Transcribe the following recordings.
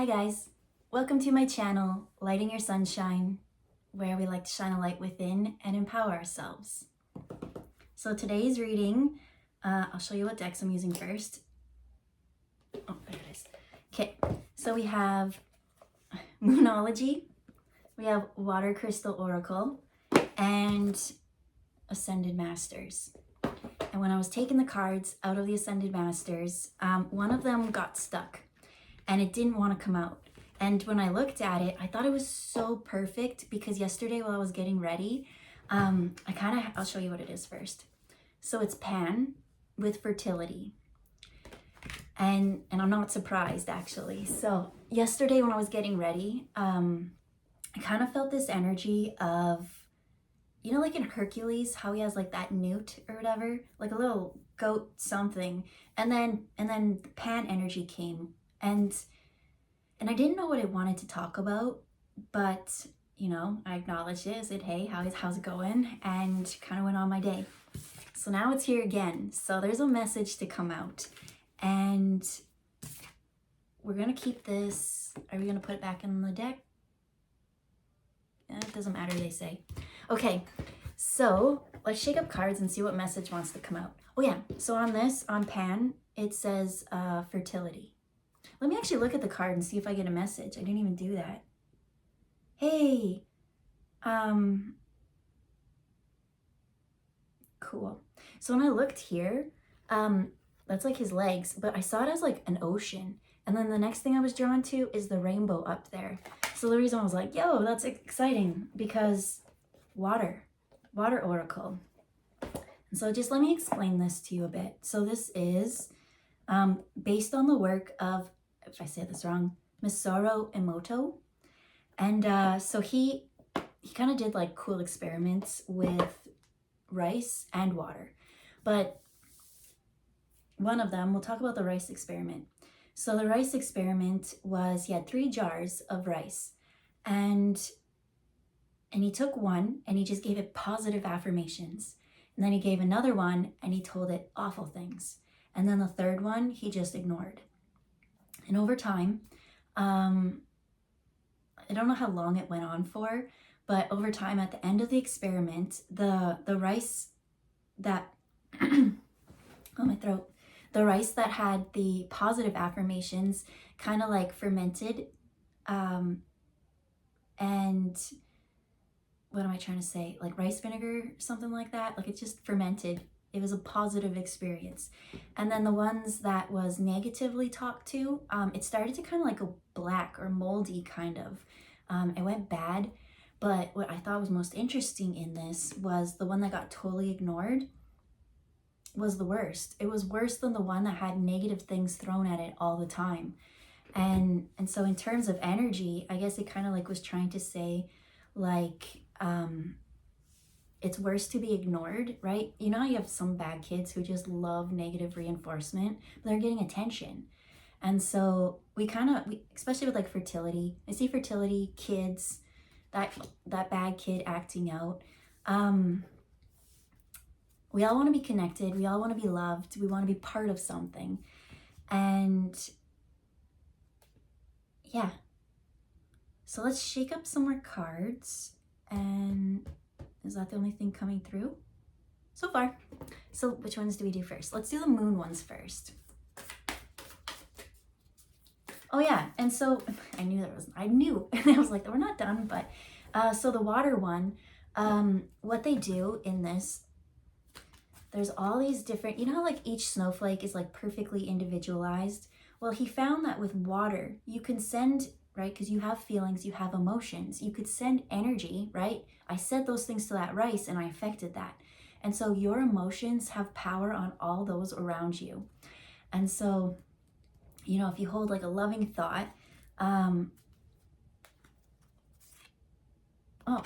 Hi guys, welcome to my channel, Lighting Your Sunshine, where we like to shine a light within and empower ourselves. So today's reading, I'll show you what decks I'm using first. Oh, there it is. Okay, so we have Moonology, we have Water Crystal Oracle, and Ascended Masters. And when I was taking the cards out of the Ascended Masters, one of them got stuck and it didn't want to come out. And when I looked at it, I thought it was so perfect because yesterday while I was getting ready, I'll show you what it is first. So it's Pan with fertility. And I'm not surprised actually. So yesterday when I was getting ready, I kind of felt this energy of, you know, like in Hercules, how he has like that newt or whatever, like a little goat something. And then the Pan energy came. And I didn't know what it wanted to talk about, but you know, I acknowledged it. I said, hey, how's it going? And kind of went on my day. So now it's here again. So there's a message to come out. And we're gonna keep this. Are we gonna put it back in the deck? It doesn't matter, they say. Okay, so let's shake up cards and see what message wants to come out. Oh yeah, so on Pan, it says fertility. Let me actually look at the card and see if I get a message. I didn't even do that. Hey, cool. So when I looked here, that's like his legs, but I saw it as like an ocean. And then the next thing I was drawn to is the rainbow up there. So the reason I was like, yo, that's exciting because water oracle. And so just let me explain this to you a bit. So this is based on the work of, if I say this wrong, Masaru Emoto. And so he kind of did like cool experiments with rice and water. But one of them, we'll talk about the rice experiment. So the rice experiment was, he had 3 jars of rice and he took one and he just gave it positive affirmations. And then he gave another one and he told it awful things. And then the third one, he just ignored. And over time, I don't know how long it went on for, but over time at the end of the experiment, the rice that, oh my throat, the rice that had the positive affirmations kind of like fermented, and what am I trying to say? Like rice vinegar, something like that. Like it just fermented. It was a positive experience. And then the ones that was negatively talked to, it started to kind of like go black or moldy kind of. It went bad. But what I thought was most interesting in this was the one that got totally ignored was the worst. It was worse than the one that had negative things thrown at it all the time. And so in terms of energy, I guess it kind of like was trying to say like, it's worse to be ignored, right? You know how you have some bad kids who just love negative reinforcement, but they're getting attention. And so we especially with like fertility, I see fertility, kids, that bad kid acting out. We all want to be connected. We all want to be loved. We want to be part of something. And yeah. So let's shake up some more cards. And is that the only thing coming through so far? So which ones do we do first? Let's do the moon ones first. Oh yeah, and so I knew. And I was like, we're not done, but so the water one, what they do in this, there's all these different, you know how like each snowflake is like perfectly individualized? Well, he found that with water, you can send, right? Because you have feelings, you have emotions. You could send energy, right? I said those things to that rice and I affected that. And so your emotions have power on all those around you. And so, you know, if you hold like a loving thought, oh,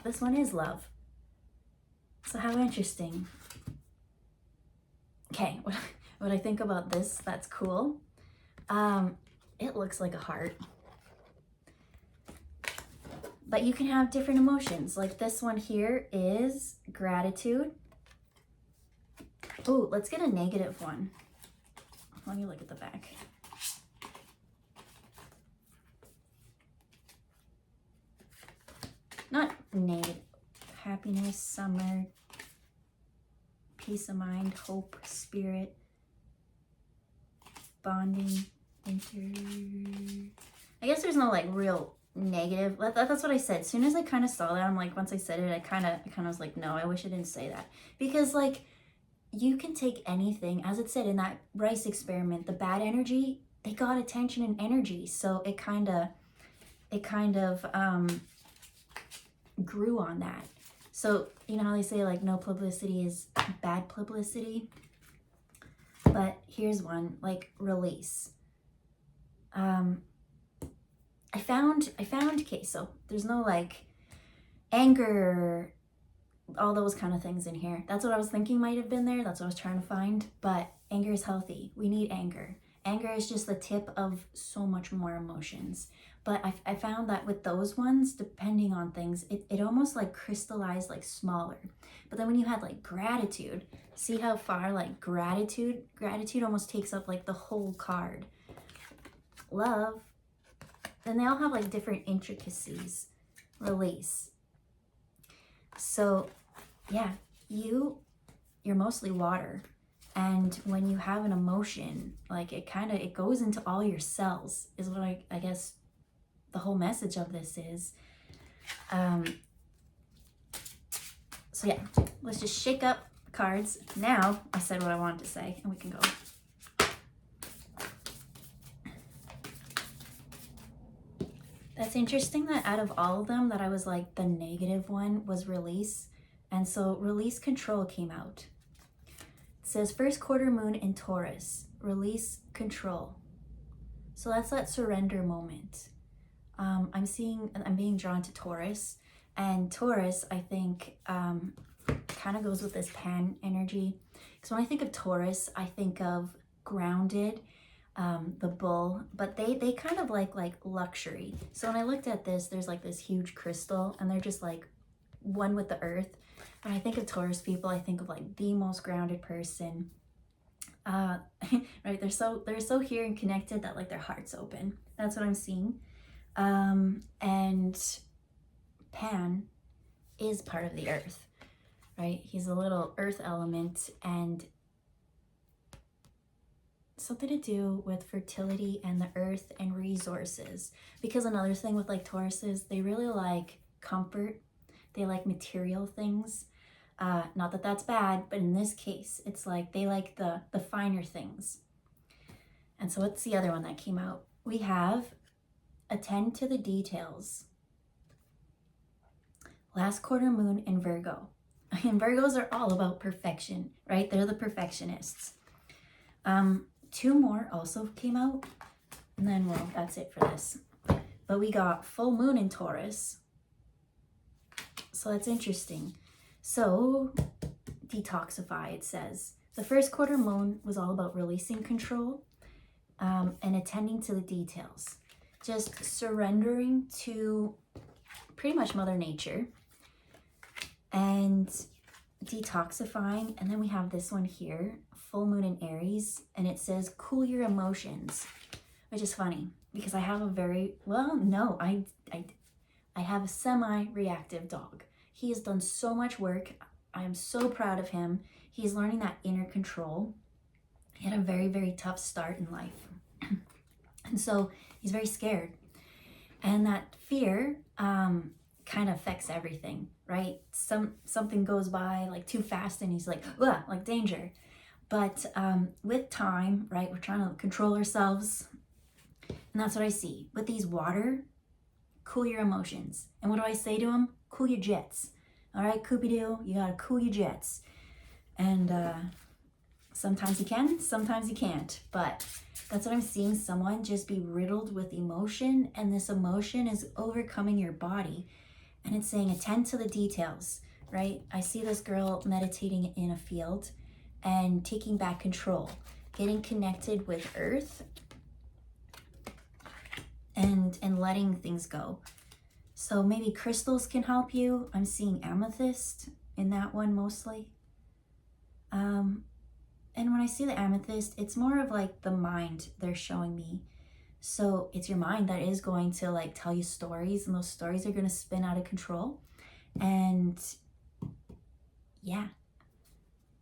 this one is love. So how interesting. Okay, what I think about this, that's cool. It looks like a heart. But you can have different emotions. Like this one here is gratitude. Oh, let's get a negative one. Let me look at the back. negative. Happiness, summer, peace of mind, hope, spirit, bonding, I guess there's no like real negative. That's what I said. As soon as I kind of saw that, I'm like, once I said it, I kind of was like, no, I wish I didn't say that. Because like, you can take anything, as it said in that rice experiment, the bad energy, they got attention and energy. So it kind of grew on that. So, you know how they say like no publicity is bad publicity? But here's one, like release. I found, okay, so there's no like anger, all those kind of things in here. That's what I was thinking might have been there. That's what I was trying to find. But anger is healthy. We need anger. Anger is just the tip of so much more emotions. But I found that with those ones, depending on things, it almost like crystallized like smaller. But then when you had like gratitude, see how far like gratitude almost takes up like the whole card. Love, then they all have like different intricacies. Release. So yeah, you're mostly water. And when you have an emotion, like it goes into all your cells, is what I guess the whole message of this is. So yeah, let's just shake up cards. Now I said what I wanted to say, and we can go. That's interesting that out of all of them, that I was like, the negative one was release. And so release control came out. It says first quarter moon in Taurus, release control. So that's that surrender moment. I'm being drawn to Taurus, and Taurus, I think, kind of goes with this pan energy. Because when I think of Taurus, I think of grounded, the bull, but they kind of like luxury. So when I looked at this, there's like this huge crystal, and they're just like one with the earth. When I think of Taurus people, I think of like the most grounded person. Right? They're so here and connected that like their heart's open. That's what I'm seeing. And Pan is part of the earth, right? He's a little earth element, and something to do with fertility and the earth and resources. Because another thing with like Tauruses, they really like comfort. They like material things. Not that that's bad, but in this case, it's like they like the finer things. And so what's the other one that came out? We have attend to the details. Last quarter moon in Virgo. And Virgos are all about perfection, right? They're the perfectionists. Two more also came out, and then, well, that's it for this. But we got full moon in Taurus. So that's interesting. So, detoxify, it says. The first quarter moon was all about releasing control, and attending to the details. Just surrendering to pretty much Mother Nature and detoxifying. And then we have this one here, full moon in Aries, and it says cool your emotions, which is funny because I have a very, well, no, I have a semi-reactive dog. He has done so much work. I am so proud of him. He's learning that inner control. He had a very, very tough start in life. And so he's very scared. And that fear kind of affects everything, right? Something goes by like too fast and he's like, ugh, like danger. But with time, right, we're trying to control ourselves. And that's what I see. With these water, cool your emotions. And what do I say to him? Cool your jets. All right, Coopy-Doo, you gotta cool your jets. And sometimes you can, sometimes you can't. But that's what I'm seeing, someone just be riddled with emotion, and this emotion is overcoming your body. And it's saying attend to the details, right? I see this girl meditating in a field and taking back control, getting connected with earth and letting things go. So maybe crystals can help you. I'm seeing amethyst in that one mostly. And when I see the amethyst, it's more of like the mind they're showing me. So it's your mind that is going to like tell you stories, and those stories are going to spin out of control. And yeah,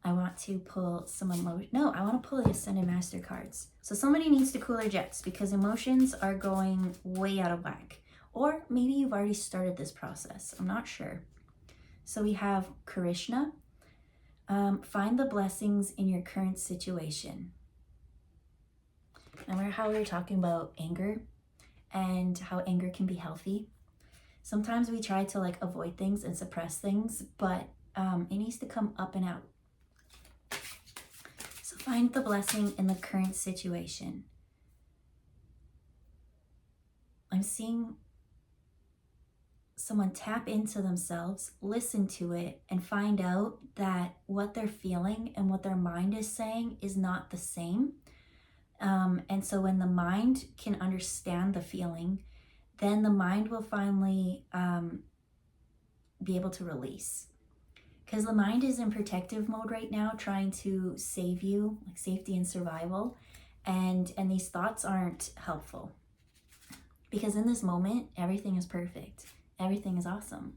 I want to pull some emotion. No, I want to pull the Ascended Master cards. So somebody needs to cool their jets because emotions are going way out of whack. Or maybe you've already started this process. I'm not sure. So we have Krishna. Find the blessings in your current situation. Remember how we were talking about anger and how anger can be healthy? Sometimes we try to like avoid things and suppress things, but it needs to come up and out. So find the blessing in the current situation. I'm seeing someone tap into themselves, listen to it, and find out that what they're feeling and what their mind is saying is not the same. And so when the mind can understand the feeling, then the mind will finally be able to release. Because the mind is in protective mode right now, trying to save you, like safety and survival. And these thoughts aren't helpful. Because in this moment, everything is perfect. Everything is awesome.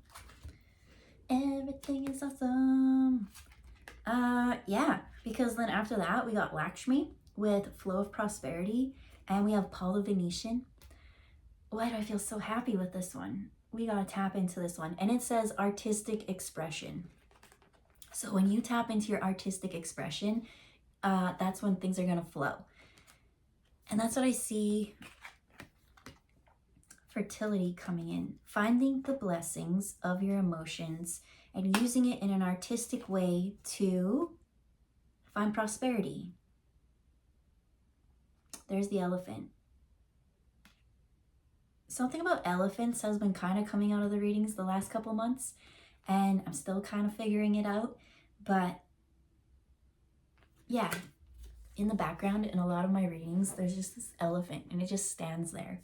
Everything is awesome. Yeah, because then after that, we got Lakshmi with Flow of Prosperity. And we have Paul the Venetian. Why do I feel so happy with this one? We gotta tap into this one. And it says artistic expression. So when you tap into your artistic expression, that's when things are gonna flow. And that's what I see. Fertility coming in. Finding the blessings of your emotions and using it in an artistic way to find prosperity. There's the elephant. Something about elephants has been kind of coming out of the readings the last couple months, and I'm still kind of figuring it out. But yeah, in the background in a lot of my readings, there's just this elephant and it just stands there.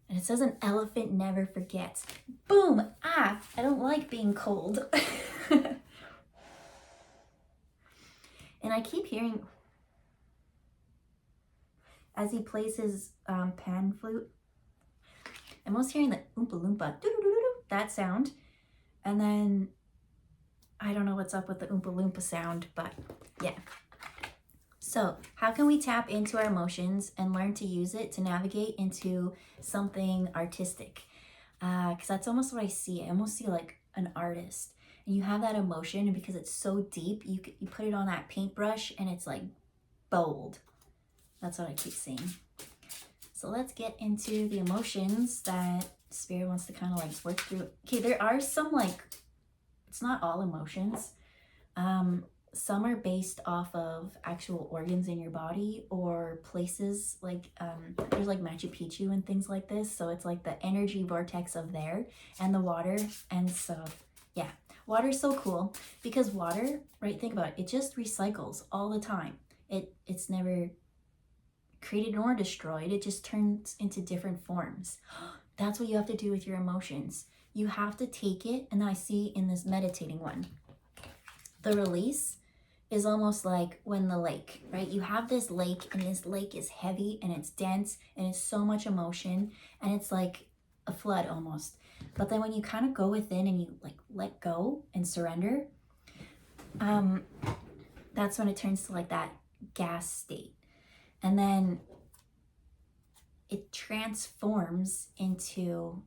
And it says an elephant never forgets. Boom! I don't like being cold. And I keep hearing, as he plays his pan flute, I'm almost hearing the oompa loompa, that sound. And then, I don't know what's up with the oompa loompa sound, but yeah. So how can we tap into our emotions and learn to use it to navigate into something artistic? Because that's almost what I see. I almost see like an artist. And you have that emotion, and because it's so deep, you put it on that paintbrush and it's like bold. That's what I keep seeing. So let's get into the emotions that Spirit wants to kind of like work through. Okay, there are some like, it's not all emotions. Some are based off of actual organs in your body or places like, there's like Machu Picchu and things like this. So it's like the energy vortex of there and the water. And so, yeah, water is so cool because water, right? Think about it. It just recycles all the time. It's never created nor destroyed. It just turns into different forms. That's what you have to do with your emotions. You have to take it, and I see in this meditating one, the release is almost like when the lake, right? You have this lake, and this lake is heavy and it's dense and it's so much emotion, and it's like a flood almost. But then when you kind of go within and you like let go and surrender, that's when it turns to like that gas state. And then it transforms into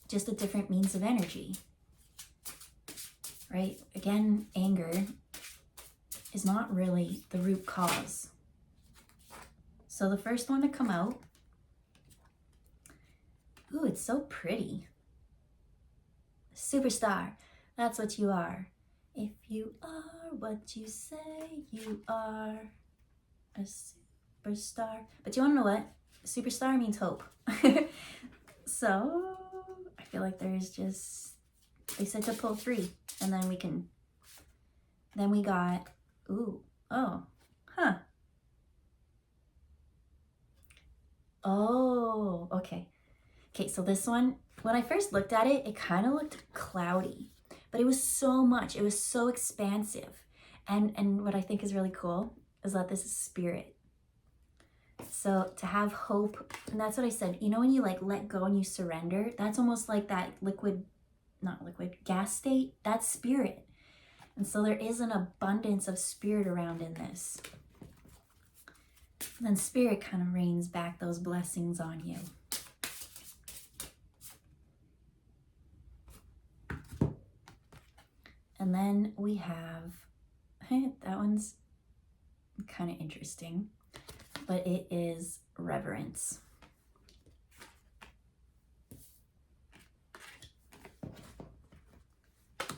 just a different means of energy, right? Again, anger is not really the root cause. So the first one to come out, ooh, it's so pretty. Superstar, that's what you are. If you are what you say you are, a superstar. But you wanna know what? Superstar means hope. So I feel like there's just, they said to pull 3, and then we got, ooh, oh, huh. Oh, okay. Okay, so this one, when I first looked at it, it kind of looked cloudy, but it was so much, it was so expansive. And what I think is really cool is that this is spirit. So to have hope, and that's what I said, you know, when you like let go and you surrender, that's almost like that liquid not liquid, gas state, that's spirit. And so there is an abundance of spirit around in this. And then spirit kind of rains back those blessings on you. And then we have, that one's kind of interesting, but it is reverence.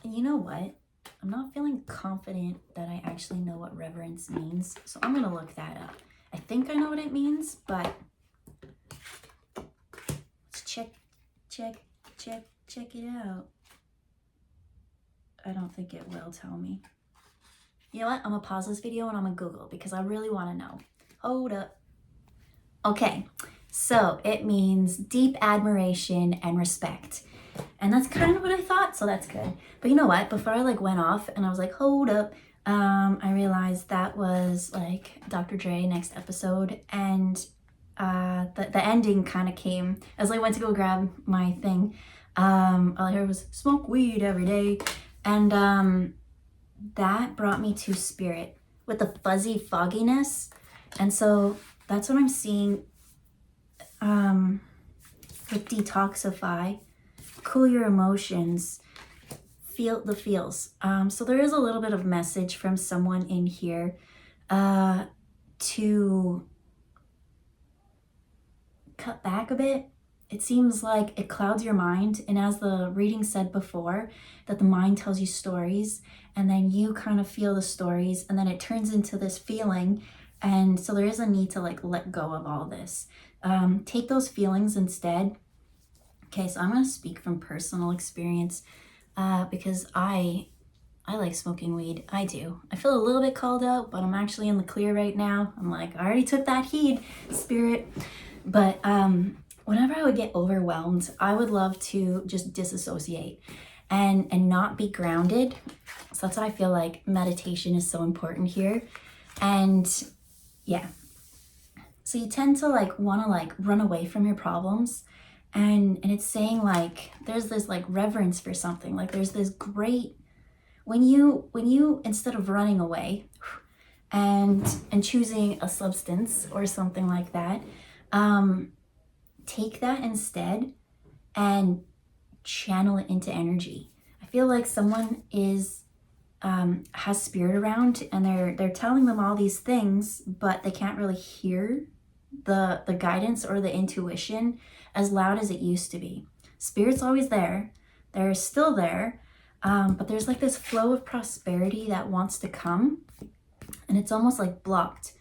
And you know what? I'm not feeling confident that I actually know what reverence means, so I'm gonna look that up. I think I know what it means, but let's check it out. I don't think it will tell me. You know what? I'm gonna pause this video and I'm gonna Google because I really wanna know. Hold up. Okay, so it means deep admiration and respect. And that's kind of what I thought, so that's good. But you know what? Before I went off and I was like, hold up, I realized that was Dr. Dre next episode, and the ending kind of came as I went to go grab my thing. All I heard was smoke weed every day, and that brought me to spirit with the fuzzy fogginess, and so that's what I'm seeing with detoxify. Cool your emotions, feel the feels. So there is a little bit of message from someone in here to cut back a bit. It seems like it clouds your mind, and as the reading said before, that the mind tells you stories, and then you kind of feel the stories, and then it turns into this feeling, and so there is a need to let go of all this. Take those feelings instead. Okay, so I'm going to speak from personal experience because I like smoking weed. I do. I feel a little bit called out, but I'm actually in the clear right now. I'm I already took that heed, spirit. But whenever I would get overwhelmed, I would love to just disassociate and not be grounded. So that's why I feel like meditation is so important here. And yeah, so you tend to want to run away from your problems. And it's saying there's this reverence for something, there's this great, when you instead of running away and choosing a substance or something like that, take that instead and channel it into energy. I feel like someone is has spirit around, and they're telling them all these things, but they can't really hear the guidance or the intuition as loud as it used to be. Spirit's always there. They're still there. But there's this flow of prosperity that wants to come, and it's almost blocked.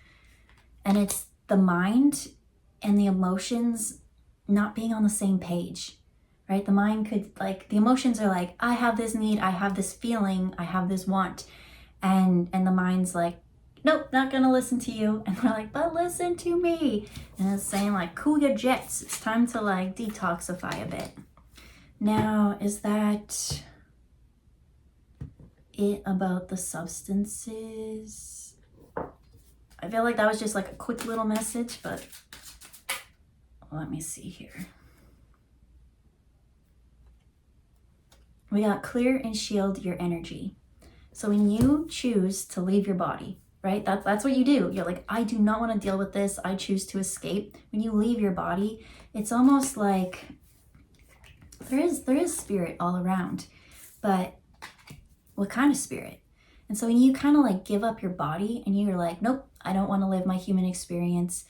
And it's the mind and the emotions not being on the same page, right? The mind could the emotions are I have this need, I have this feeling, I have this want. And the mind's nope, not gonna listen to you. And we're but listen to me. And it's saying cool your jets. It's time to detoxify a bit. Now, is that it about the substances? I feel that was just a quick little message, but let me see here. We got clear and shield your energy. So when you choose to leave your body, right? That's what you do. You're I do not want to deal with this. I choose to escape. When you leave your body, it's almost there is spirit all around, but what kind of spirit? And so when you kind of give up your body and you're nope, I don't want to live my human experience,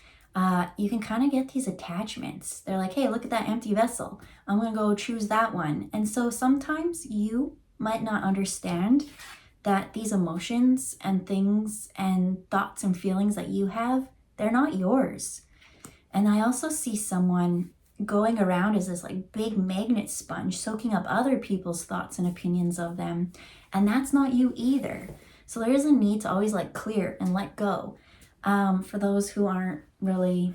you can kind of get these attachments. They're hey, look at that empty vessel. I'm going to go choose that one. And so sometimes you might not understand that these emotions and things and thoughts and feelings that you have, they're not yours. And I also see someone going around as this big magnet sponge, soaking up other people's thoughts and opinions of them. And that's not you either. So there is a need to always clear and let go. For those who aren't really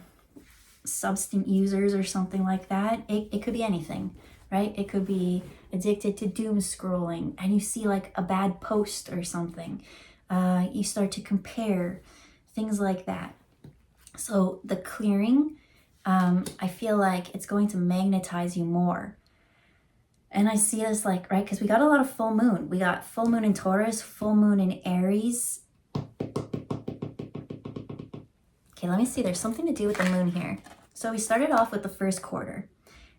substance users or something like that, it could be anything, right? It could be addicted to doom scrolling and you see a bad post or something. You start to compare, things like that. So the clearing, I feel it's going to magnetize you more. And I see this like, right, because we got a lot of full moon. We got full moon in Taurus, full moon in Aries. Okay, let me see. There's something to do with the moon here. So we started off with the first quarter,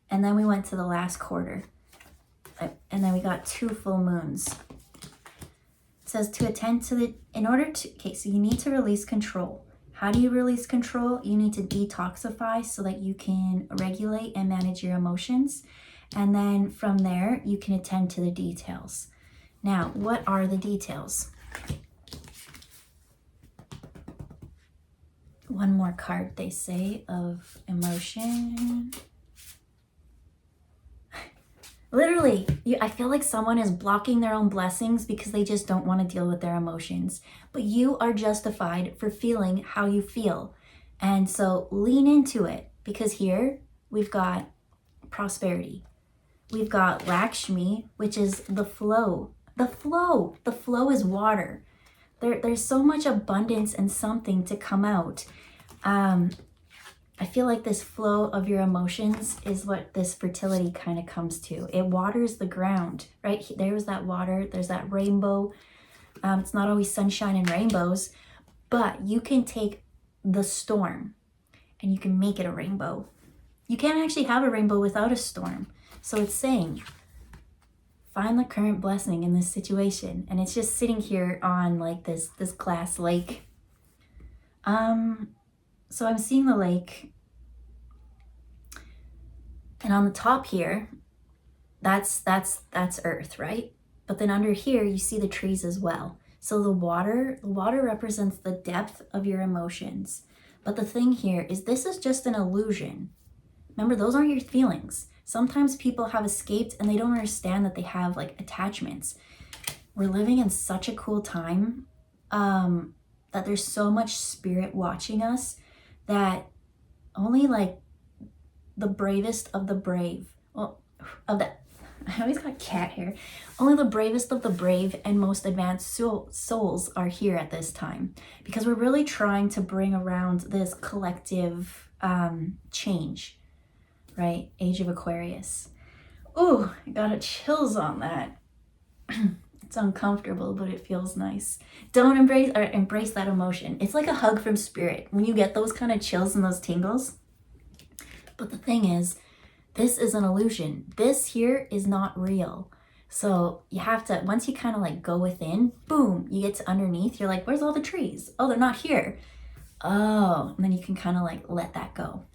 and then we went to the last quarter. And then we got 2 full moons. It says to attend to the, in order to, okay, so you need to release control. How do you release control? You need to detoxify so that you can regulate and manage your emotions. And then from there, you can attend to the details. Now, what are the details? One more card, they say, of emotion. Literally, I feel like someone is blocking their own blessings because they just don't want to deal with their emotions. But you are justified for feeling how you feel. And so lean into it, because here we've got prosperity. We've got Lakshmi, which is the flow. The flow. The flow is water. There's so much abundance and something to come out. I feel like this flow of your emotions is what this fertility kind of comes to. It waters the ground, right? There's that water. There's that rainbow. It's not always sunshine and rainbows, but you can take the storm and you can make it a rainbow. You can't actually have a rainbow without a storm. So it's saying, find the current blessing in this situation. And it's just sitting here on like this glass lake. So I'm seeing the lake. And on the top here, that's earth, right? But then under here, you see the trees as well. So the water represents the depth of your emotions. But the thing here is this is just an illusion. Remember, those aren't your feelings. Sometimes people have escaped and they don't understand that they have like attachments. We're living in such a cool time that there's so much spirit watching us that only like the bravest of the brave, well, of the, I always got cat hair. Only the bravest of the brave and most advanced souls are here at this time, because we're really trying to bring around this collective change, right? Age of Aquarius. Ooh, I got a chills on that. It's uncomfortable, but it feels nice. Don't embrace that emotion. It's like a hug from spirit when you get those kind of chills and those tingles. But the thing is, this is an illusion. This here is not real. So you have to, once you kind of like go within, boom, you get to underneath. You're like, where's all the trees? Oh, they're not here. Oh, and then you can kind of like let that go.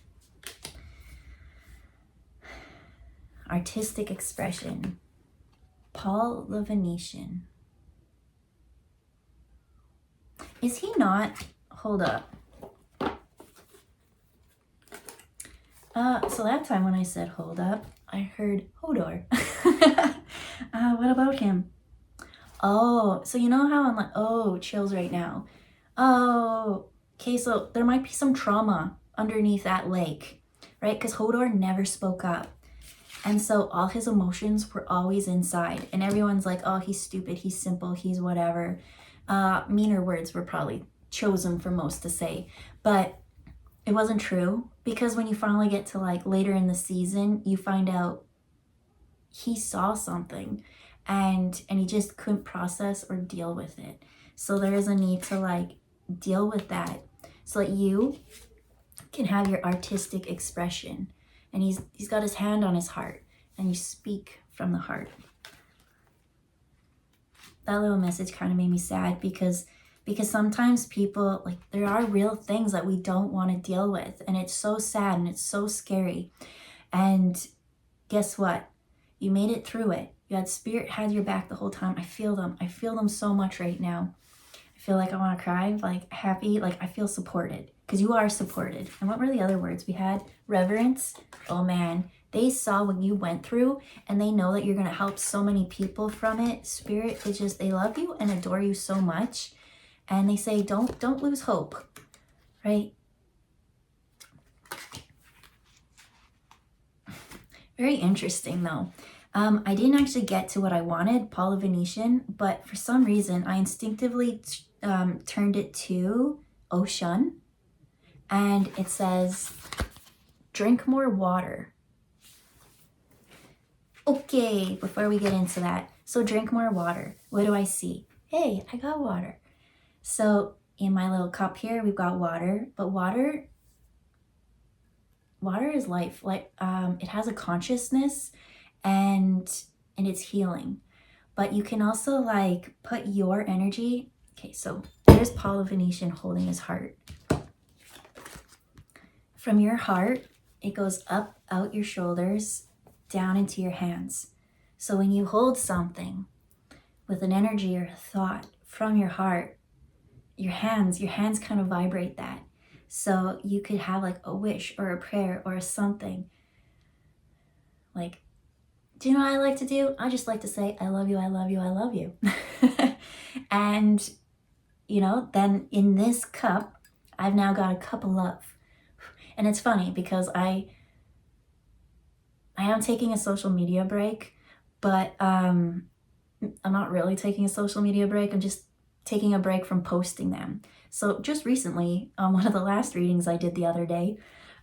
Artistic expression. Paul the Venetian. Is he not? Hold up. So that time when I said hold up, I heard Hodor. What about him? Oh, so you know how I'm like, oh, chills right now. Oh, okay, so there might be some trauma underneath that lake, right? Because Hodor never spoke up. And so all his emotions were always inside. And everyone's like, oh, he's stupid, he's simple, he's whatever. Meaner words were probably chosen for most to say. But it wasn't true, because when you finally get to like later in the season, you find out he saw something and he just couldn't process or deal with it. So there is a need to like deal with that so that you can have your artistic expression. And he's got his hand on his heart, and you speak from the heart. That little message kind of made me sad because sometimes people, like, there are real things that we don't want to deal with, and it's so sad and it's so scary. And guess what? You made it through it. You had spirit, had your back the whole time. I feel them so much right now. I feel like I want to cry, like happy, like I feel supported, because you are supported. And what were the other words we had? Reverence. Oh man, they saw what you went through, and they know that you're going to help so many people from it. Spirit is just, they love you and adore you so much. And they say, don't lose hope, right? Very interesting though. I didn't actually get to what I wanted, Paul the Venetian, but for some reason I instinctively turned it to ocean, and it says, drink more water. Okay, before we get into that, so drink more water. What do I see? Hey, I got water. So in my little cup here, we've got water, but water is life. Like it has a consciousness and it's healing. But you can also like put your energy. Okay, so there's Paul the Venetian holding his heart. From your heart, it goes up, out your shoulders, down into your hands. So when you hold something with an energy or a thought from your heart, your hands kind of vibrate that. So you could have like a wish or a prayer or something. Like, do you know what I like to do? I just like to say, I love you, I love you, I love you. And, you know, then in this cup, I've now got a cup of love. And it's funny because I am taking a social media break, but I'm not really taking a social media break. I'm just taking a break from posting them. So just recently, on one of the last readings I did the other day,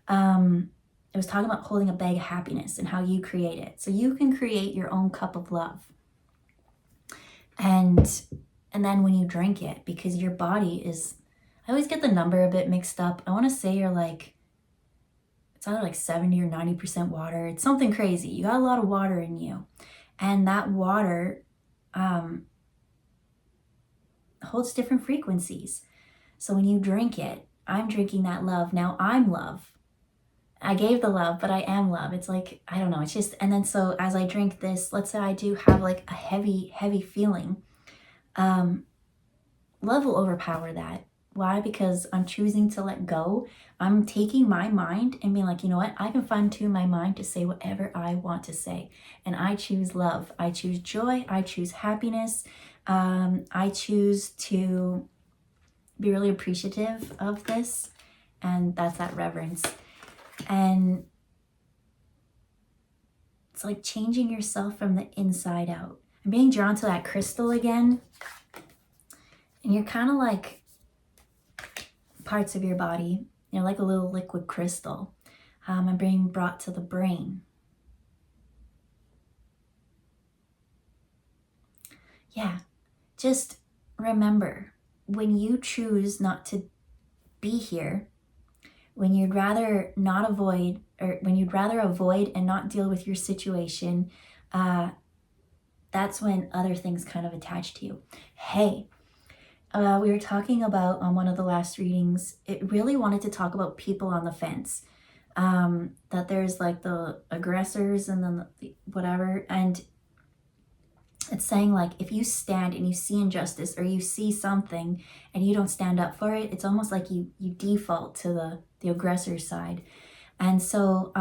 it was talking about holding a bag of happiness and how you create it. So you can create your own cup of love. And then when you drink it, because your body is, I always get the number a bit mixed up. I want to say you're like, it's either like 70 or 90% water. It's something crazy. You got a lot of water in you. And that water holds different frequencies. So when you drink it, I'm drinking that love. Now I'm love. I gave the love, but I am love. It's like, I don't know. It's just, and then so as I drink this, let's say I do have like a heavy feeling. Love will overpower that. Why? Because I'm choosing to let go. I'm taking my mind and being like, you know what? I can fine tune my mind to say whatever I want to say. And I choose love. I choose joy. I choose happiness. I choose to be really appreciative of this. And that's that reverence. And it's like changing yourself from the inside out. I'm being drawn to that crystal again. And you're kind of like parts of your body, you know, like a little liquid crystal. I'm being brought to the brain. Yeah, just remember, when you choose not to be here, when you'd rather not avoid, or when you'd rather avoid and not deal with your situation, that's when other things kind of attach to you. Hey, we were talking about on one of the last readings, it really wanted to talk about people on the fence. That there's like the aggressors and then the whatever. And it's saying like, if you stand and you see injustice or you see something and you don't stand up for it, it's almost like you default to the aggressor side. And so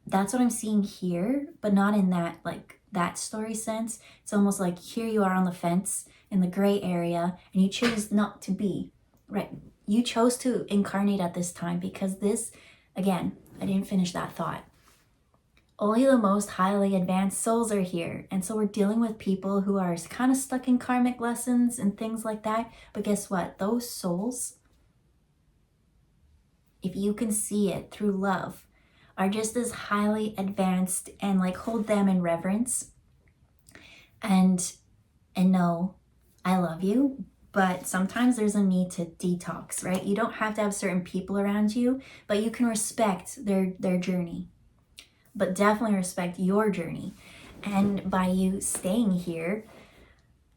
that's what I'm seeing here, but not in that like that story sense. It's almost like here you are on the fence in the gray area and you choose not to be, right? You chose to incarnate at this time because this, again, I didn't finish that thought. Only the most highly advanced souls are here. And so we're dealing with people who are kind of stuck in karmic lessons and things like that. But guess what? Those souls, if you can see it through love, are just as highly advanced, and like hold them in reverence and know I love you. But sometimes there's a need to detox, right? You don't have to have certain people around you, but you can respect their journey. But definitely respect your journey. And by you staying here,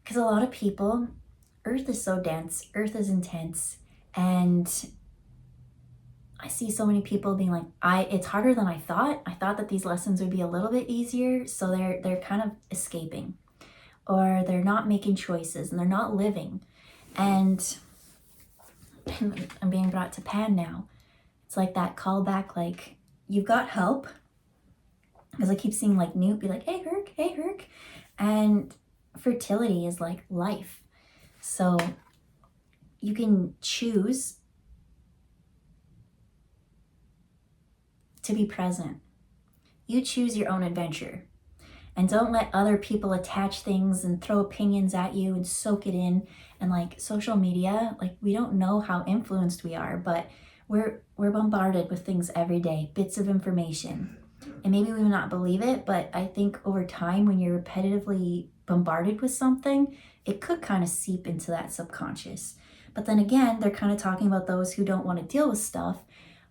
because a lot of people, Earth is so dense, Earth is intense, and I see so many people being like, it's harder than I thought. I thought that these lessons would be a little bit easier, so they're kind of escaping, or they're not making choices and they're not living. And I'm being brought to Pan now. It's like that callback, like, you've got help. Because I keep seeing like Newt be like, hey Herc. And fertility is like life. So you can choose to be present. You choose your own adventure. And don't let other people attach things and throw opinions at you and soak it in. And like social media, like we don't know how influenced we are, but we're bombarded with things every day, bits of information. And maybe we may not believe it, but I think over time when you're repetitively bombarded with something, it could kind of seep into that subconscious. But then again, they're kind of talking about those who don't want to deal with stuff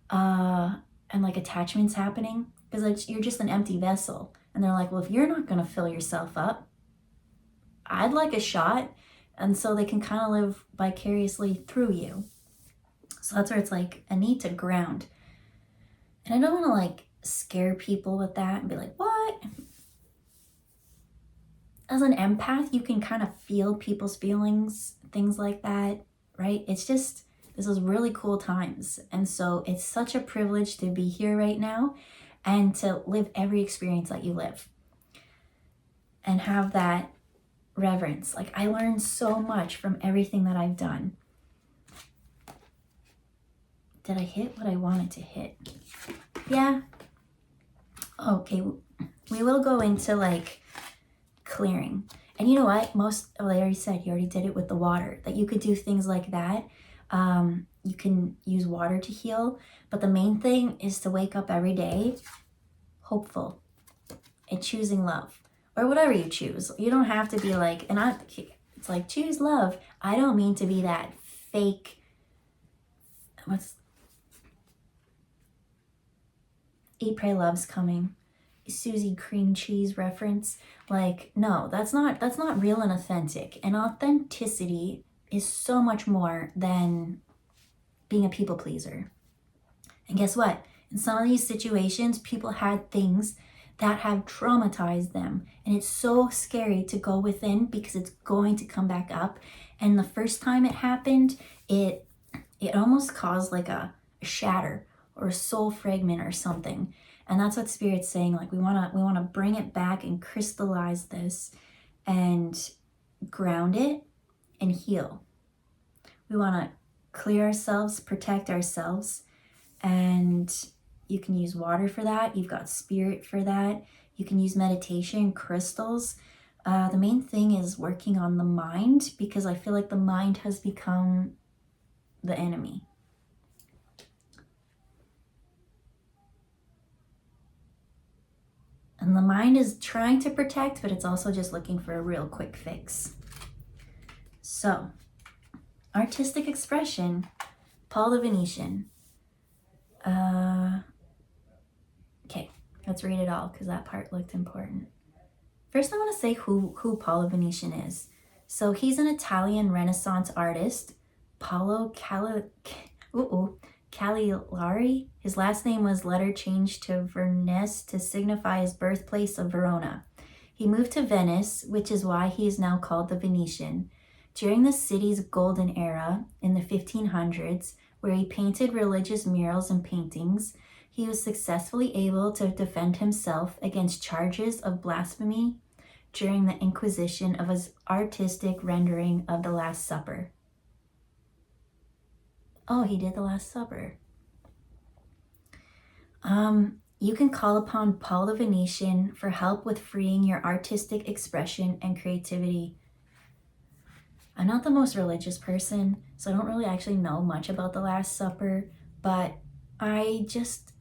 and like attachments happening, because like, you're just an empty vessel. And they're like, well, if you're not going to fill yourself up, I'd like a shot. And so they can kind of live vicariously through you. So that's where it's like a need to ground. And I don't want to like scare people with that and be like, what? As an empath, you can kind of feel people's feelings, things like that, right? It's just, this is really cool times. And so it's such a privilege to be here right now and to live every experience that you live and have that reverence. Like, I learned so much from everything that I've done. Did I hit what I wanted to hit? Yeah. Okay, we will go into like clearing. And you know what? I already said, you already did it with the water, that you could do things like that. You can use water to heal, but the main thing is to wake up every day hopeful and choosing love, or whatever you choose. You don't have to be like, it's like, choose love. I don't mean to be that fake, Eat, Pray, Love's Coming, Susie cream cheese reference. Like, no, that's not real and authentic. And authenticity is so much more than being a people pleaser. And guess what? In some of these situations, people had things that have traumatized them. And it's so scary to go within because it's going to come back up. And the first time it happened, it almost caused like a shatter or a soul fragment or something. And that's what Spirit's saying. Like, we want to bring it back and crystallize this and ground it and heal. We want to clear ourselves, protect ourselves, and you can use water for that. You've got Spirit for that. You can use meditation, crystals. The main thing is working on the mind, because I feel like the mind has become the enemy. And the mind is trying to protect, but it's also just looking for a real quick fix. So, artistic expression, Paul the Venetian. Okay, let's read it all because that part looked important. First, I want to say who Paul the Venetian is. So he's an Italian Renaissance artist, Paolo Cagliari. His last name was later changed to Vernese to signify his birthplace of Verona. He moved to Venice, which is why he is now called the Venetian. During the city's golden era in the 1500s, where he painted religious murals and paintings, he was successfully able to defend himself against charges of blasphemy during the Inquisition of his artistic rendering of the Last Supper. Oh, he did the Last Supper. You can call upon Paul the Venetian for help with freeing your artistic expression and creativity. I'm not the most religious person, so I don't really actually know much about the Last Supper, but I just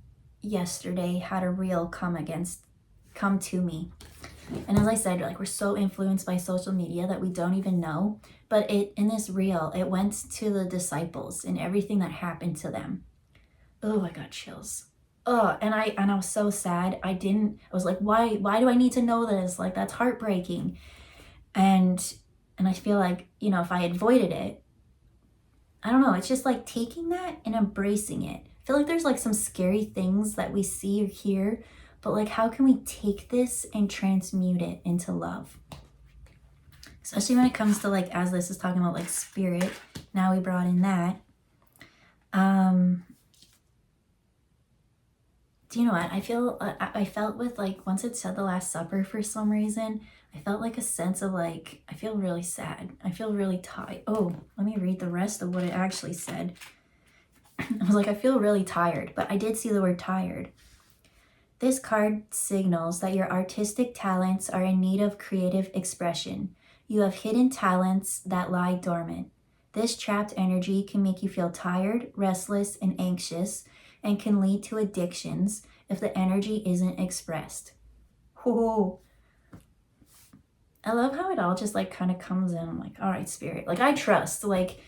yesterday had a reel come to me. And as I said, like, we're so influenced by social media that we don't even know. But in this reel, it went to the disciples and everything that happened to them. Oh, I got chills. Oh, and I was so sad. I was like, why do I need to know this? Like, that's heartbreaking. And I feel like, if I avoided it, I don't know, it's just like taking that and embracing it. I feel like there's like some scary things that we see or hear, but like, how can we take this and transmute it into love? Especially when it comes to, like, as this is talking about like spirit, now we brought in that. Do you know what? I felt with, like, once it said the Last Supper for some reason, I felt like a sense of like, I feel really sad. I feel really tired. Oh, let me read the rest of what it actually said. I was like, I feel really tired, but I did see the word tired. This card signals that your artistic talents are in need of creative expression. You have hidden talents that lie dormant. This trapped energy can make you feel tired, restless, and anxious, and can lead to addictions, if the energy isn't expressed. Whoa. I love how it all just like kind of comes in. I'm like, all right, spirit. Like I trust. Like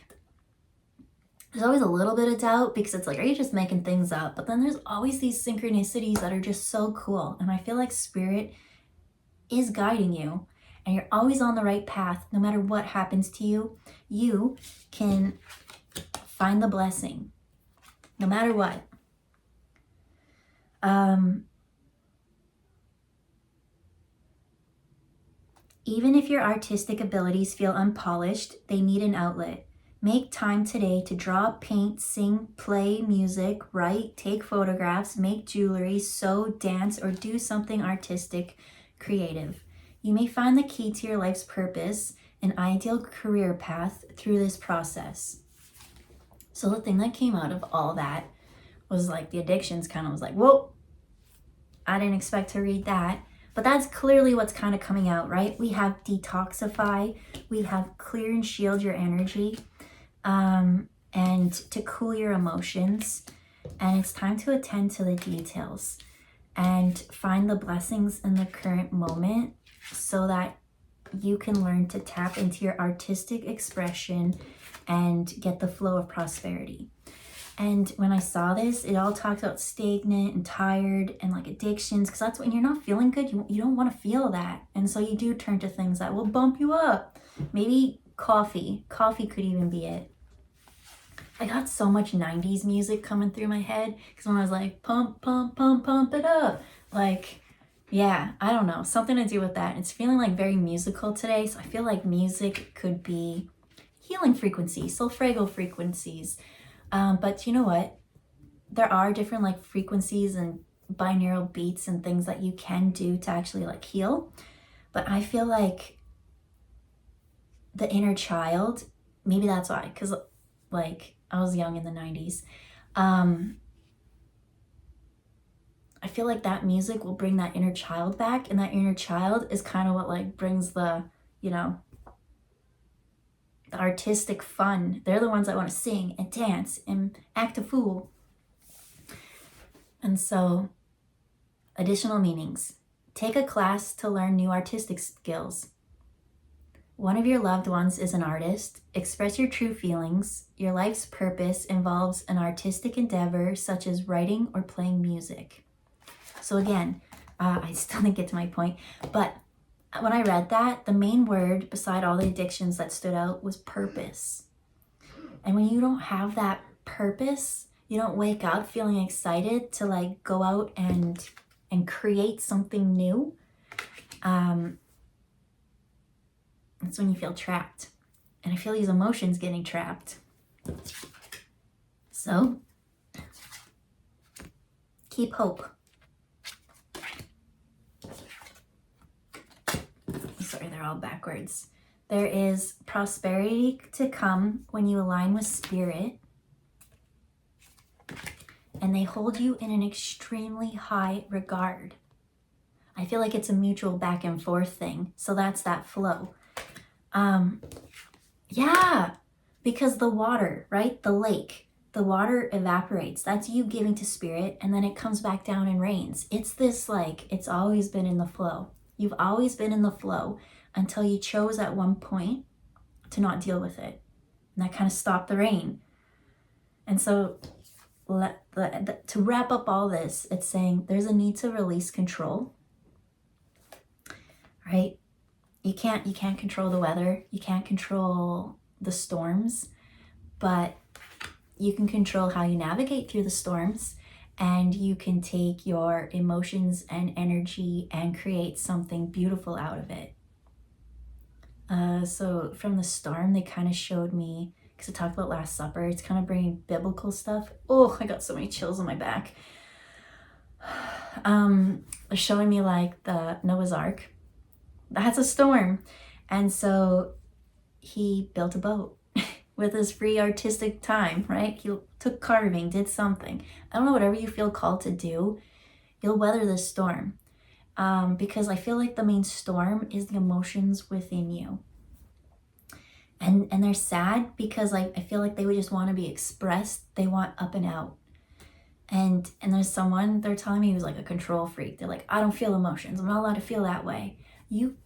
there's always a little bit of doubt because it's like, are you just making things up? But then there's always these synchronicities that are just so cool. And I feel like spirit is guiding you and you're always on the right path. No matter what happens to you, you can find the blessing no matter what. Even if your artistic abilities feel unpolished, they need an outlet. Make time today to draw, paint, sing, play music, write, take photographs, make jewelry, sew, dance, or do something artistic, creative. You may find the key to your life's purpose, an ideal career path through this process. So the thing that came out of all that was like the addictions kind of was like, whoa, I didn't expect to read that. But that's clearly what's kind of coming out, right? We have detoxify, we have clear and shield your energy, and to cool your emotions. And it's time to attend to the details and find the blessings in the current moment so that you can learn to tap into your artistic expression and get the flow of prosperity. And when I saw this, it all talked about stagnant and tired and like addictions, because that's when you're not feeling good. You don't want to feel that. And so you do turn to things that will bump you up. Maybe coffee. Coffee could even be it. I got so much 90s music coming through my head because when I was like, pump, pump, pump, pump it up. Like, yeah, I don't know. Something to do with that. It's feeling like very musical today. So I feel like music could be healing frequencies, sulfrago frequencies. But you know what? There are different like frequencies and binaural beats and things that you can do to actually like heal. But I feel like the inner child, maybe that's why, because like I was young in the 90s. I feel like that music will bring that inner child back, and that inner child is kind of what like brings the, you know, the artistic fun. They're the ones that want to sing and dance and act a fool. And so, additional meanings. Take a class to learn new artistic skills. One of your loved ones is an artist. Express your true feelings. Your life's purpose involves an artistic endeavor such as writing or playing music. So again, I still didn't get to my point, but when I read that, the main word beside all the addictions that stood out was purpose. And when you don't have that purpose, you don't wake up feeling excited to like go out and create something new. That's when you feel trapped. And I feel these emotions getting trapped. So, keep hope. Sorry, they're all backwards. There is prosperity to come when you align with spirit, and they hold you in an extremely high regard. I feel like it's a mutual back and forth thing, so that's that flow. Yeah, because the water, right? The lake, the water evaporates. That's you giving to spirit, and then it comes back down and rains. It's this like, it's always been in the flow. You've always been in the flow until you chose at one point to not deal with it. And that kind of stopped the rain. And so to wrap up all this, it's saying there's a need to release control, right? You can't control the weather. You can't control the storms, but you can control how you navigate through the storms, and you can take your emotions and energy and create something beautiful out of it. So from the storm, they kind of showed me, because I talked about Last Supper, it's kind of bringing biblical stuff. Oh, I got so many chills on my back. They're showing me like the Noah's Ark. That's a storm. And so he built a boat with his free artistic time, right? He took carving, did something. I don't know, whatever you feel called to do, you'll weather this storm. Because I feel like the main storm is the emotions within you. And they're sad because I feel like they would just want to be expressed. They want up and out. And there's someone, they're telling me who's like a control freak. They're like, I don't feel emotions. I'm not allowed to feel that way. You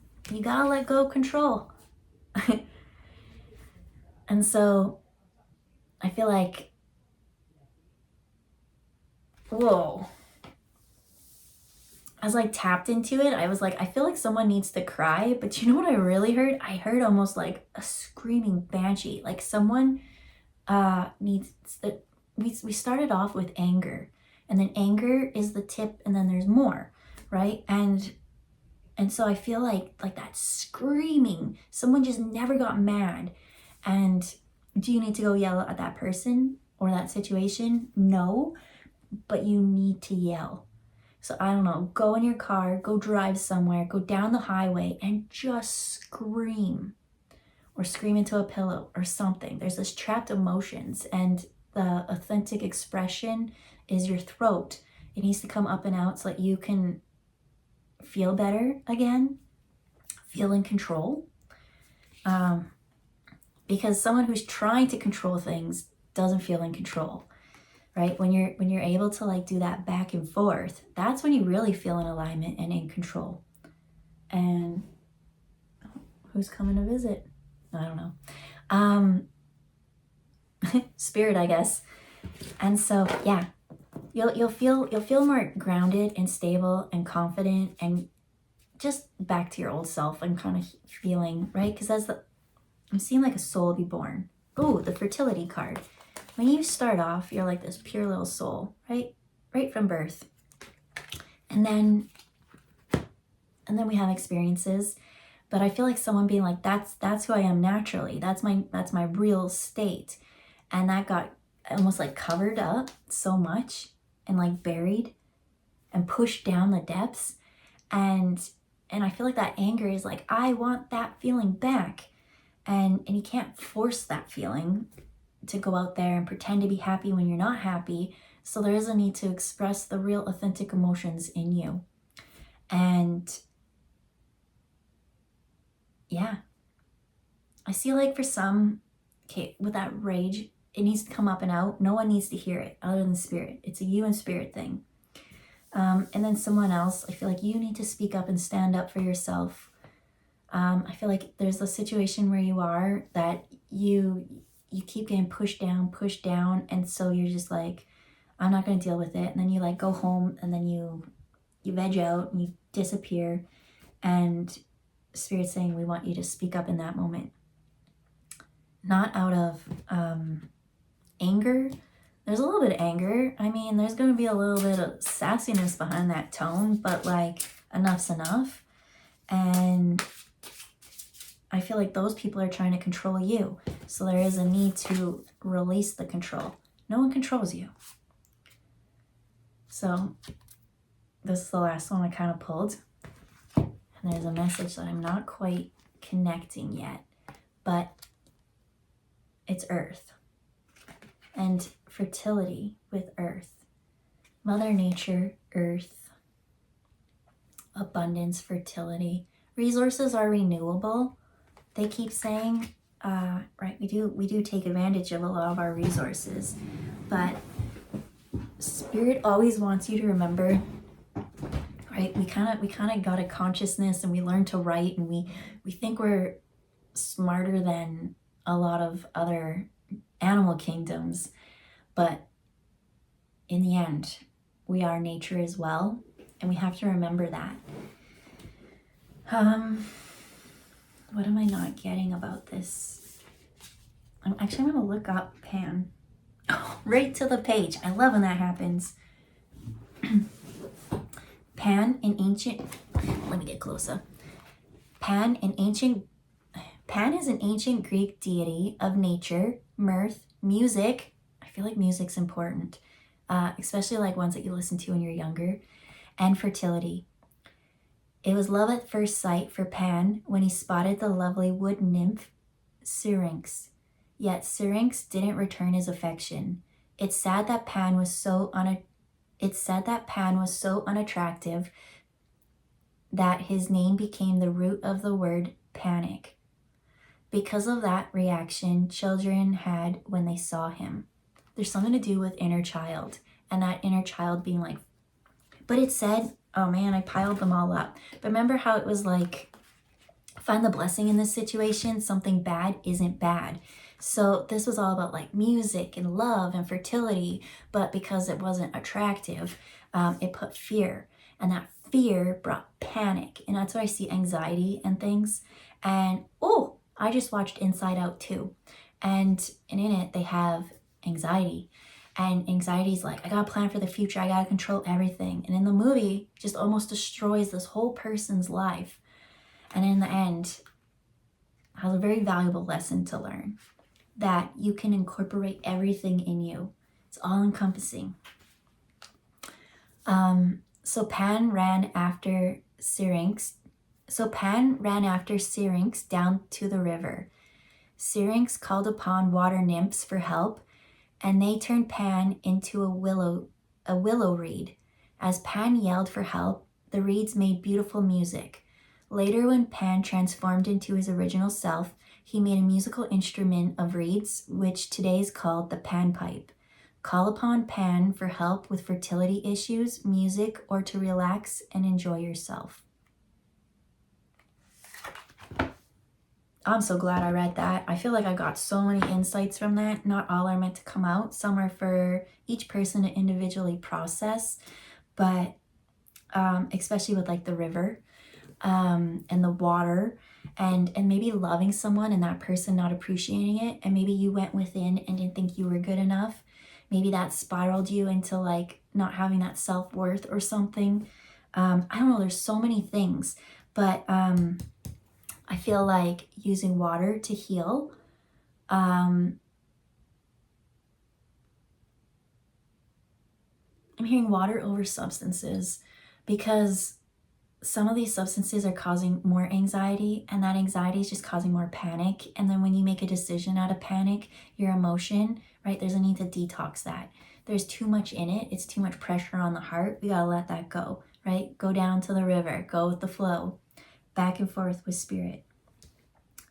gotta let go of control. And so I feel like, whoa. I was like tapped into it. I was like, I feel like someone needs to cry. But you know what I really heard? I heard almost like a screaming banshee. Like someone needs the, we started off with anger, and then anger is the tip, and then there's more, right? And so I feel like that screaming, someone just never got mad. And do you need to go yell at that person or that situation? No, but you need to yell. So I don't know, go in your car, go drive somewhere, go down the highway and just scream, or scream into a pillow or something. There's this trapped emotions, and the authentic expression is your throat. It needs to come up and out so that you can feel better again, feel in control. Because someone who's trying to control things doesn't feel in control, right? When you're able to like do that back and forth, that's when you really feel in alignment and in control. And who's coming to visit? I don't know. Spirit, I guess. And so yeah, you'll feel more grounded and stable and confident and just back to your old self and kind of feeling, right? Because I'm seeing like a soul be born. Oh, the fertility card. When you start off, you're like this pure little soul, right from birth. And then we have experiences. But I feel like someone being like, that's who I am naturally. That's my real state. And that got almost like covered up so much and like buried and pushed down the depths. And I feel like that anger is like, I want that feeling back. And you can't force that feeling to go out there and pretend to be happy when you're not happy. So there is a need to express the real authentic emotions in you. And yeah, I see like for some, okay, with that rage, it needs to come up and out. No one needs to hear it other than spirit. It's a you and spirit thing. And then someone else, I feel like you need to speak up and stand up for yourself. I feel like there's a situation where you are that you keep getting pushed down, and so you're just like, I'm not going to deal with it. And then you like go home, and then you veg out and you disappear, and Spirit's saying we want you to speak up in that moment, not out of anger. There's a little bit of anger. I mean, there's going to be a little bit of sassiness behind that tone, but like enough's enough. And I feel like those people are trying to control you. So there is a need to release the control. No one controls you. So this is the last one I kind of pulled. And there's a message that I'm not quite connecting yet, but it's Earth and fertility with Earth. Mother Nature, Earth, abundance, fertility. Resources are renewable. They keep saying, right, we do take advantage of a lot of our resources, but Spirit always wants you to remember, right? We kind of got a consciousness, and we learn to write, and we think we're smarter than a lot of other animal kingdoms, but in the end, we are nature as well, and we have to remember that. What am I not getting about this? I'm going to look up Pan. Oh, right to the page. I love when that happens. Pan in ancient... Let me get closer. Pan is an ancient Greek deity of nature, mirth, music. I feel like music's important, especially like ones that you listen to when you're younger, and fertility. It was love at first sight for Pan when he spotted the lovely wood nymph Syrinx. Yet Syrinx didn't return his affection. It's said that Pan was so unattractive that his name became the root of the word panic. Because of that reaction children had when they saw him. There's something to do with inner child. and that inner child being like, but it said, oh man, I piled them all up. But remember how it was like, find the blessing in this situation. Something bad isn't bad. So this was all about like music and love and fertility, but because it wasn't attractive, it put fear, and that fear brought panic. And that's why I see anxiety and things. And oh, I just watched Inside Out 2, and in it they have anxiety. And anxiety's like, I gotta plan for the future, I gotta control everything. And in the movie, just almost destroys this whole person's life. And in the end, has a very valuable lesson to learn, that you can incorporate everything in you. It's all encompassing. So Pan ran after Syrinx. Down to the river. Syrinx called upon water nymphs for help, and they turned Pan into a willow reed. As Pan yelled for help, the reeds made beautiful music. Later, when Pan transformed into his original self, he made a musical instrument of reeds, which today is called the panpipe. Call upon Pan for help with fertility issues, music, or to relax and enjoy yourself. I'm so glad I read that. I feel like I got so many insights from that. Not all are meant to come out. Some are for each person to individually process, but especially with like the river and the water, and maybe loving someone and that person not appreciating it, and maybe you went within and didn't think you were good enough. Maybe that spiraled you into like not having that self-worth or something. I don't know, there's so many things, but I feel like using water to heal. I'm hearing water over substances, because some of these substances are causing more anxiety, and that anxiety is just causing more panic. And then when you make a decision out of panic, your emotion, right, there's a need to detox that. There's too much in it. It's too much pressure on the heart. We gotta let that go, right? Go down to the river, go with the flow, back and forth with spirit.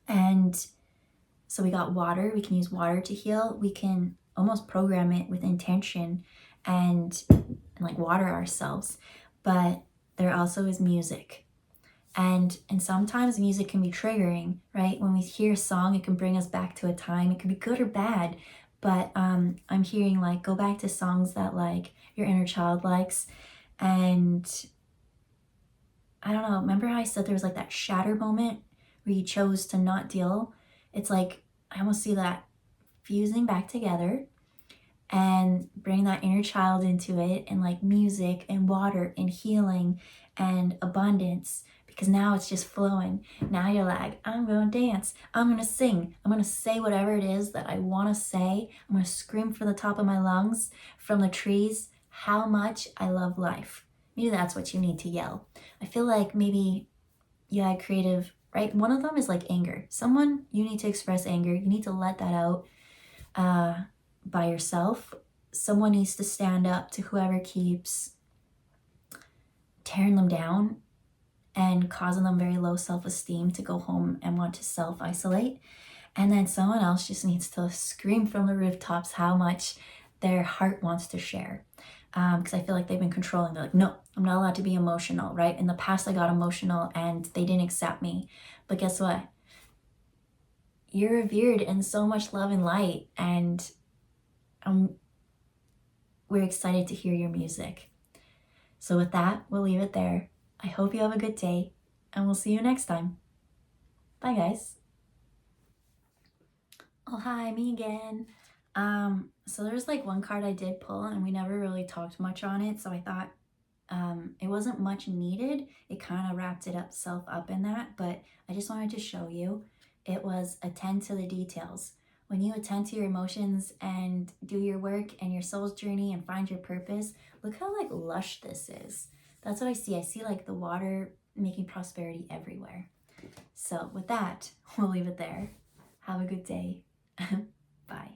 And so we got water. We can use water to heal. We can almost program it with intention and like water ourselves. But there also is music. And sometimes music can be triggering, right? When we hear a song, it can bring us back to a time. It can be good or bad. But I'm hearing like, go back to songs that like your inner child likes. And I don't know, remember how I said there was like that shatter moment where you chose to not deal? It's like, I almost see that fusing back together and bring that inner child into it, and like music and water and healing and abundance, because now it's just flowing. Now you're like, I'm going to dance, I'm going to sing, I'm going to say whatever it is that I want to say. I'm going to scream from the top of my lungs, from the trees, how much I love life. Maybe that's what you need to yell. I feel like maybe you had creative, right? One of them is like anger. Someone, you need to express anger. You need to let that out by yourself. Someone needs to stand up to whoever keeps tearing them down and causing them very low self-esteem to go home and want to self-isolate. And then someone else just needs to scream from the rooftops how much their heart wants to share. Because I feel like they've been controlling. They're like, no, I'm not allowed to be emotional, right? In the past, I got emotional and they didn't accept me. But guess what? You're revered in so much love and light, and we're excited to hear your music. So with that, we'll leave it there. I hope you have a good day, and we'll see you next time. Bye, guys. Oh, hi, me again. So there's like one card I did pull, and we never really talked much on it, so I thought it wasn't much needed. It kind of wrapped itself up in that, but I just wanted to show you. It was attend to the details. When you attend to your emotions and do your work and your soul's journey and find your purpose, look how like lush this is. That's what I see. I see like the water making prosperity everywhere. So with that, we'll leave it there. Have a good day. Bye.